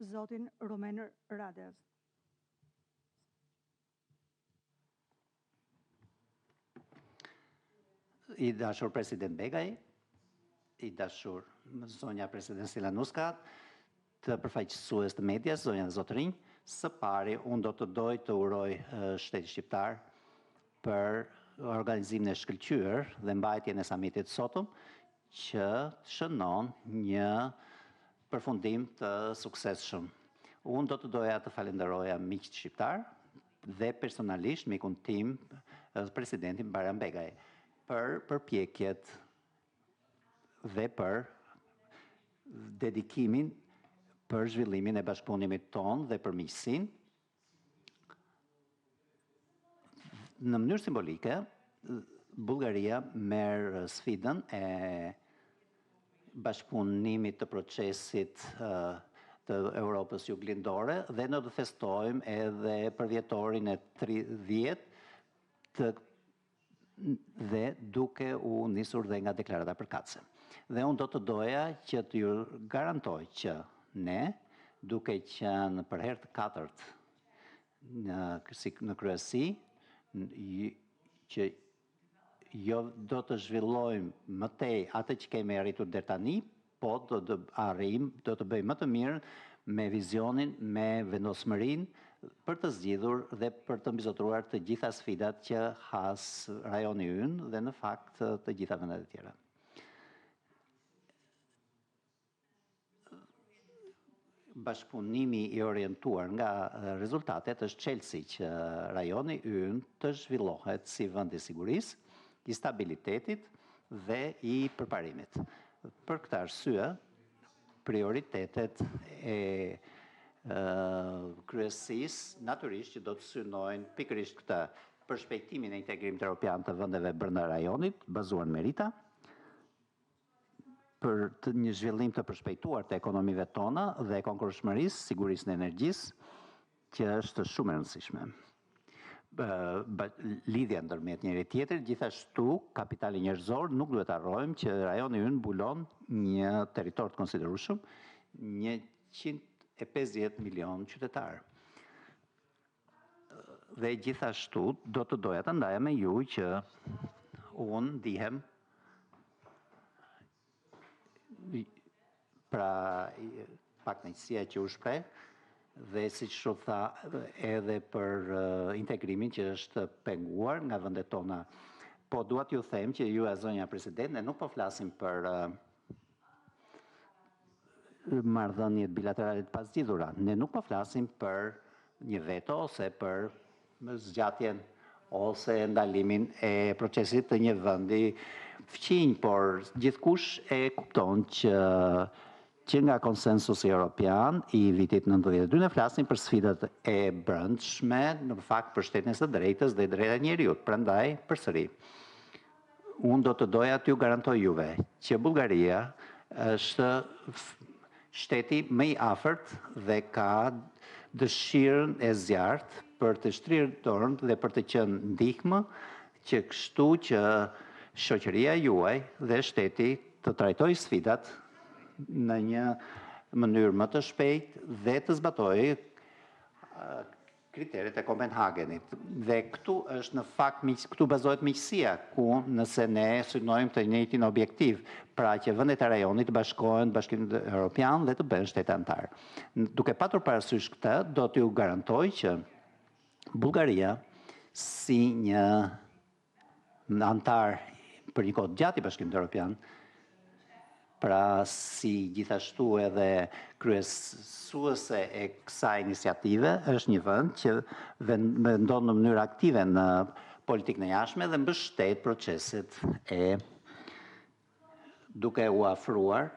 zotin Rumen Radev. I dashur President Begaj, i dashur zonja President Silanuska, të përfaqësues të medias, zonja dhe zotërinj, së pari unë do të doj të uroj shtetit shqiptar për organizimin e shkëlqyer dhe mbajtjen e samitit sotëm, që shënon një përfundim të suksesshëm. Unë do të doja të falenderoja miqt shqiptar dhe personalisht mikun tim, presidentin Bajram Begaj, për përpjekjet dhe për dedikimin për zhvillimin e bashkëpunimit ton dhe për miqësinë. Në mënyrë simbolike, Bullgaria merr sfidën e bashkëpunimit të procesit të Europës juglindore dhe ne do festojmë edhe përvjetorin e 30 dhe duke u nisur dhe nga deklarata përkatëse. Dhe unë do të doja që të ju garantoj që ne, duke qenë për herë të katërt në kryesi, që jo do të zhvillojmë më tej atë që kemi arritur deri tani, po do të bëjmë më të mirë me vizionin, me vendosmërinë për të zgjidhur dhe për të mbizotruar të gjitha sfidat që has rajoni ynë dhe në fakt të gjitha vendet e tjera. Bashkëpunimi i orientuar nga rezultatet është çelësi që rajoni ynë të zhvillohet si vend i sigurisë, i stabilitetit dhe i përparimit. Për këtë arsye, prioritetet e kryesisë natyrisht që do të synojnë pikërisht këtë përshpejtimin e integrimit evropian të vendeve brenda rajonit, bazuar në merita, për një zhvillim të përshpejtuar të ekonomive tona dhe konkurrshmërisë, sigurisë në energjisë, që është shumë e rëndësishme. Lidhja ndërmjet njëri tjetrit, gjithashtu kapitali njerëzor, nuk duhet harrojmë që rajoni ynë mbulon një territor të konsiderueshëm, 150 milion qytetarë. Dhe gjithashtu do të doja të ndaja me ju që unë ndihem pra pak nëjësia që u shpreh dhe si që tha edhe për integrimin që është penguar nga vendet tona. Po duat ju them që ju e zonja president, ne nuk po flasim për marrëdhëniet bilaterale të pasgjidhura. Ne nuk po flasim për një veto ose për zgjatjen ose ndalimin e procesit të një vendi fqinj, por gjithkush e kupton që nga konsensusi europian i vitit 92 ne flasim për sfidat e brendshme, në fakt për shtetin e së drejtës dhe drejtat e njerëzit. Prandaj, përsëri, unë do të doja t'ju garantoj juve që Bullgaria është shteti më i afërt dhe ka dëshirën e zjarrt për të shtrirë dorën dhe për të qenë ndihmë, që kështu që shoqëria juaj dhe shteti të trajtojë sfidat në një mënyrë më të shpejtë dhe të zbatojë kriteret e Kopenhagenit. Dhe këtu është në fakt, këtu bazohet miqësia, ku nëse ne synojmë të njëjtin objektiv, pra që vendet e rajonit bashkohen Bashkimit Evropian dhe të bëhen shtete antar. Duke patur parasysh këtë, do t'ju garantoj që Bullgaria, si një antar për një kohë gjatë i Bashkimit Evropian, pra si gjithashtu edhe kryesuese e kësaj iniciative, është një vend që vendon në mënyrë aktive në politikën e jashtme dhe mbështet proceset e duke u afruar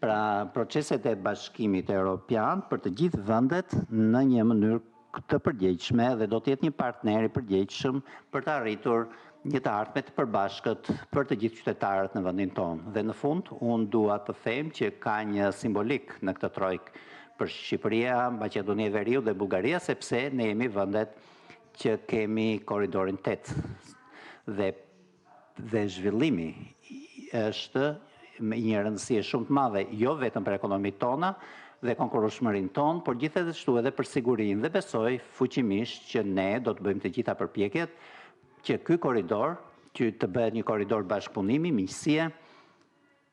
pra proceset e Bashkimit Evropian për të gjithë vendet në një mënyrë të përgjegjshme dhe do të jetë një partner i përgjegjshëm për të arritur një të ardhme të përbashkët për të gjithë qytetarët në vendin tonë. Dhe në fund, unë dua të them që ka një simbolik në këtë trojkë për Shqipëria, Maqedonia e Veriut dhe Bullgaria, sepse ne jemi vendet që kemi korridorin 8 dhe zhvillimi është me një rëndësie shumë të madhe, jo vetëm për ekonomitë tona dhe konkurrueshmërinë tonë, por gjithashtu edhe për sigurinë dhe besoj fuqimisht që ne do të bëjmë të gjitha përpjekjet që ky korridor, që të bëhet një korridor bashkëpunimi, miqësie,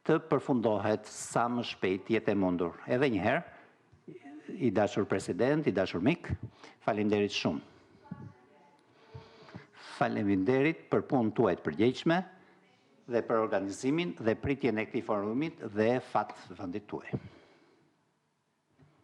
të përfundohet sa më shpejt jetë e mundur. Edhe një herë, i dashur president, i dashur mik, faleminderit shumë. Faleminderit për punën tuaj të përgjegjshme dhe për organizimin dhe pritjen e këtij forumit dhe fat vendit tuaj.